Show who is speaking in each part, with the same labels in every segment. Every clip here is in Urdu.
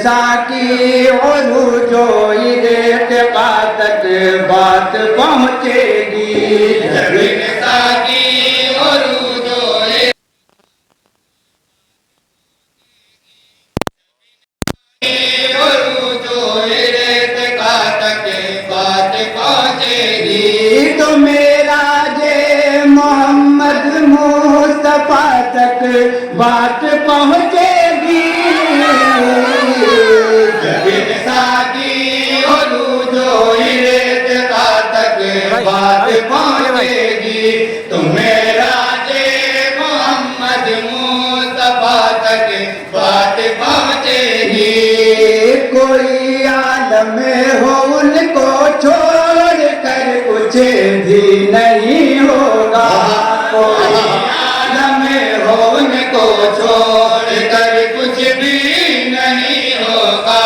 Speaker 1: ساکی عروج و ارتقا تک بات پہنچے گی،
Speaker 2: جبین ساکی عروج و ارتقا تک بات پہنچے گی،
Speaker 1: تو میرا جے محمد مصطفیٰ تک بات پہنچے گی،
Speaker 2: جبین ساکی عروج و ارتقا تک بات پہنچے گی، تمہیں راجے محمد مصطفیٰ تک بات پہنچے گی۔
Speaker 1: کوئی عالم ہو ان کو چھوڑ کر کچھ بھی نہیں ہوگا، کوئی
Speaker 2: عالم ہو ان کو چھوڑ کر کچھ بھی نہیں ہوگا،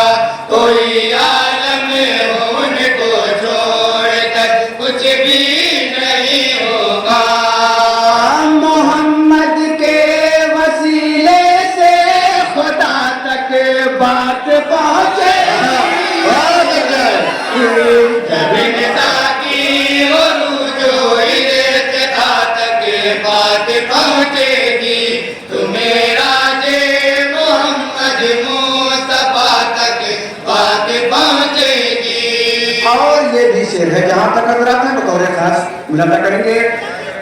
Speaker 2: کوئی عالم ہو ان کو چھوڑ کر کچھ بھی نہیں ہوگا۔
Speaker 1: محمد کے وسیلے سے خدا تک بات پہنچے گی،
Speaker 2: جبین ساکی عروج و ارتقا تک بات پہنچے گی، تمہیں راجے محمد مصطفیٰ تک بات پہنچے گی۔
Speaker 1: اور یہ بھی شعر ہے جہاں تک حضرات ہیں بطور خاص ملاحظہ کریں گے،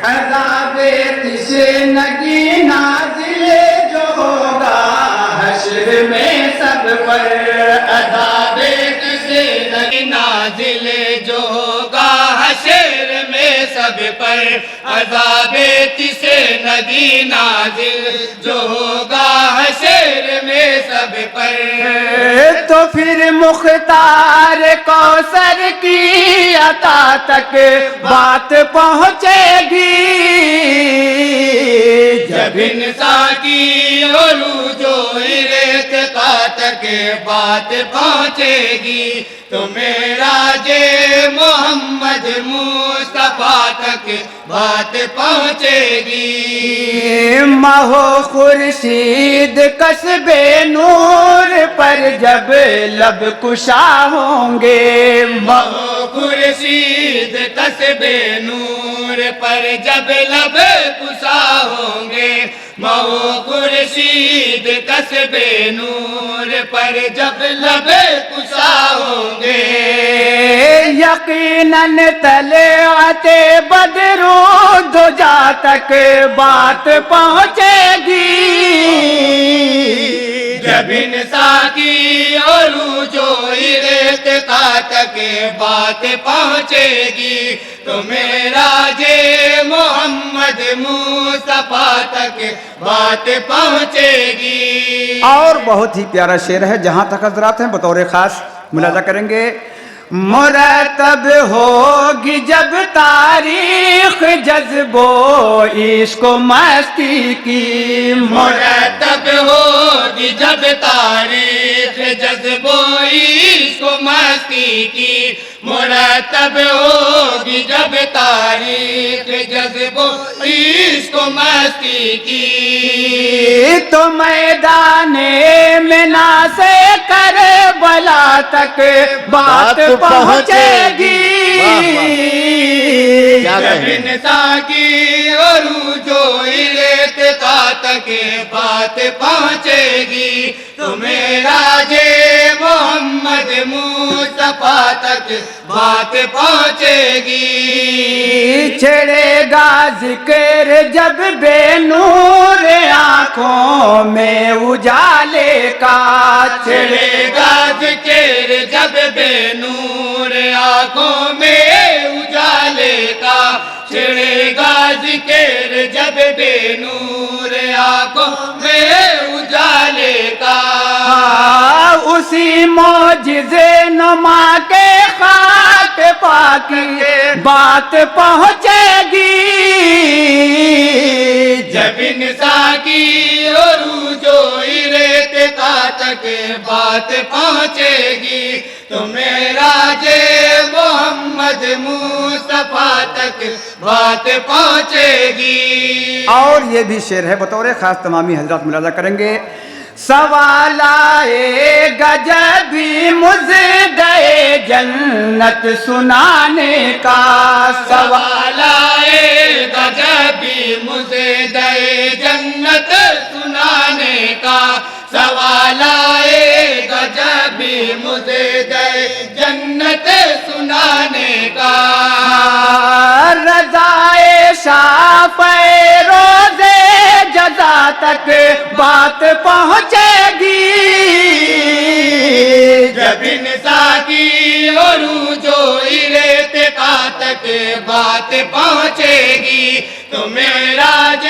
Speaker 1: عذاب تشنگی نازل جو ہوگا حشر میں سب پر،
Speaker 2: عذاب تشنگی نازل جو ہوگا حشر میں سب پر، عذاب تشنگی نازل جو ہوگا حشر میں سب پر،
Speaker 1: تو پھر مختار کوثر کی عطا تک بات پہنچے گی،
Speaker 2: جبین ساکی عروج و ارتقا تک بات پہنچے گی، تمہیں راجے محمد مصطفیٰ تک بات پہنچے گی۔
Speaker 1: ماہ و خورشید کسب نور پر جب لب کشا ہوں گے،
Speaker 2: ماہ و خورشید کسب نور پر جب لب کشا ہوں گے، ماہ و خورشید کسب نور پر جب لب کشا ہوں گے،
Speaker 1: یقیناً طلعت بدر و دجا تک بات پہنچے گی،
Speaker 2: جبین ساکی عروج و ارتقا تک بات پہنچے گی، تمہیں راجے محمد مصطفیٰ تک بات پہنچے گی۔
Speaker 1: اور بہت ہی پیارا شعر ہے جہاں تک حضرات ہیں بطور خاص ملاحظہ کریں گے، مرتب ہوگی جب تاریخ جذب و عشق و مستی کی،
Speaker 2: مرتب ہوگی جب تاریخ جذب و عشق و مستی کی، مرتب ہوگی جب تاریخ جذب و عشق و مستی کی،
Speaker 1: تو میدان منا سے کربلا تک بات پہنچے گی،
Speaker 2: جبین ساکی عروج و ارتقا تک بات پہنچے گی، تمہیں راجے محمد مصطفیٰ تک بات پہنچے گی۔
Speaker 1: چھڑے گا ذکر جب بے نور آنکھوں میں اجالے کا،
Speaker 2: چھڑے گا ذکر جب بے نور آنکھوں میں اجالے کا، چھڑے گا ذکر جب بے نور آنکھوں میں اجالے کا،
Speaker 1: اسی معجزے نما کے خاک پاکی بات پہنچے گی،
Speaker 2: جبین ساکی عروج و ارتقا تک بات پہنچے گی، تمہیں راجے محمد مصطفیٰ تک بات پہنچے گی۔
Speaker 1: اور یہ بھی شعر ہے بطور خاص تمامی حضرات ملاحظہ کریں گے، سوال آئے گا جب بھی مژدے جنت سنانے کا،
Speaker 2: سوال آئے گا جب بھی مژدے جنت سنانے کا، سوال آئے گا جب بھی مژدے جنت سنانے کا،
Speaker 1: رضائے شافعِ روزے جزا تک بات پہنچے گی،
Speaker 2: جب انسان کی عروج و ارتقا تک بات پہنچے گی، تو معراج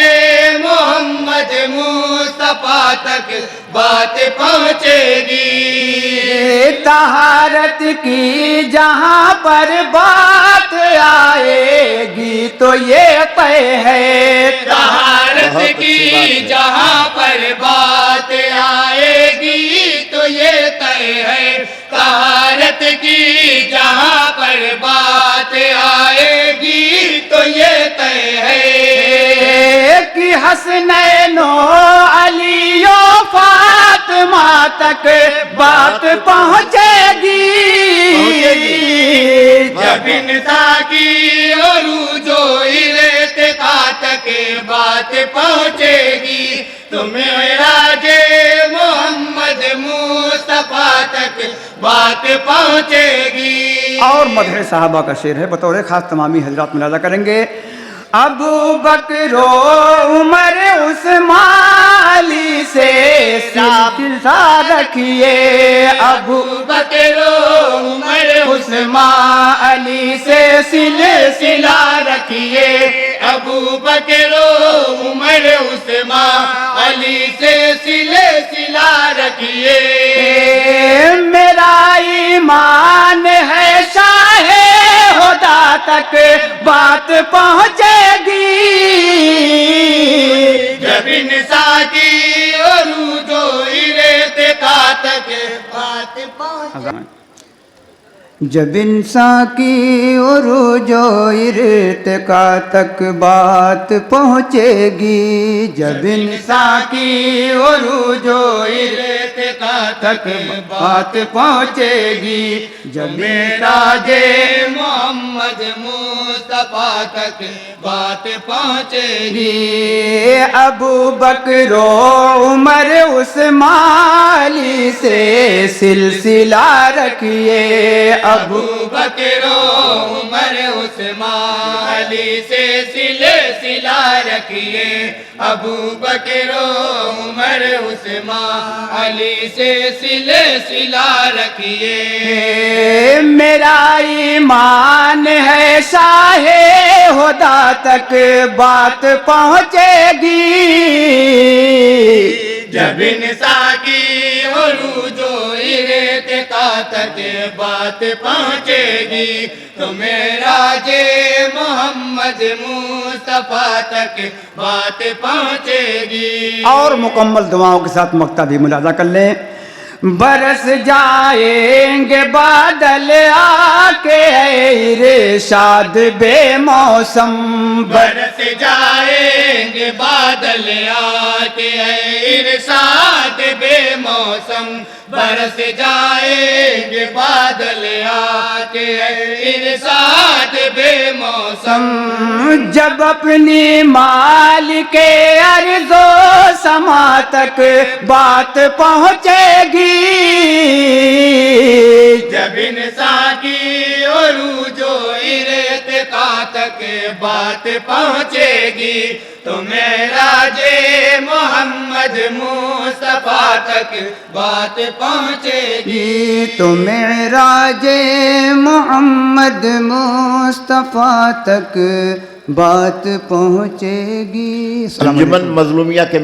Speaker 2: محمد مصطفیٰ تک بات پہنچے گی،
Speaker 1: طہارت کی جہاں پر بات آئے گی تو یہ طے ہے،
Speaker 2: طہارت کی جہاں پر بات آئے گی تو یہ طے ہے، طہارت کی جہاں پر بات آئے گی تو یہ طے ہے،
Speaker 1: کہ حسنین و علی و فاطمہ تک بات پہنچے گی،
Speaker 2: جب انسان کی عروج و ارتقا تک بات پہنچے گی، تو معراج محمد مصطفیٰ تک بات پہنچے گی۔
Speaker 1: اور مدح صحابہ کا شعر ہے، بطور خاص تمامی حضرات ملاحظہ کریں گے، ابو بکر و عمر عثمان علی سے سلسلہ رکھیے، ابو
Speaker 2: بکر و عمر
Speaker 1: عثمان علی سے سلسلہ رکھیے،
Speaker 2: ابو بکر و عمر عثمان علی سے سلسلہ رکھیے،
Speaker 1: میرا ایمان ہے شاہ خدا تک بات پہنچے گی،
Speaker 2: جب انسان کی عروج و ارتقا تک بات پہنچے گی،
Speaker 1: جب انسان کی عروج و ارتقا تک بات پہنچے گی، جب انسان کی عروج و ارتقا تک بات پہنچے گی، جب معراج
Speaker 2: محمد مصطفیٰ تک بات پہنچے گی،
Speaker 1: گی، ابو بکر و عمر عثمان علی سے سلسلہ رکھیے،
Speaker 2: ابو بکر و عمر عثمان علی سے سلسلہ رکھیے، ابو بکر و عمر عثمان علی سے سلسلہ رکھیے،
Speaker 1: میرا ایمان ہے شاہ خدا تک بات پہنچے گی،
Speaker 2: جب انسان کی عروج و ارتقا تک بات پہنچے گی، تو معراج محمد مصطفیٰ تک بات پہنچے گی۔
Speaker 1: اور مکمل دعاؤں کے ساتھ مقطع بھی ملاحظہ کر لیں، برس جائیں گے بادل آ کے ارشاد بے موسم،
Speaker 2: برس جائیں گے بادل آ کے ارشاد بے موسم، برس جائیں گے بادل آ کے ارشاد بے موسم،
Speaker 1: جب اپنی مالک ارض و سما تک بات پہنچے گی،
Speaker 2: جب انسان کی عروج و ارتقا تک بات پہنچے گی، تو معراج محمد مصطفیٰ تک بات پہنچے گی،
Speaker 1: تو معراج محمد مصطفیٰ تک بات پہنچے گی۔
Speaker 3: انجمن مظلومیہ کے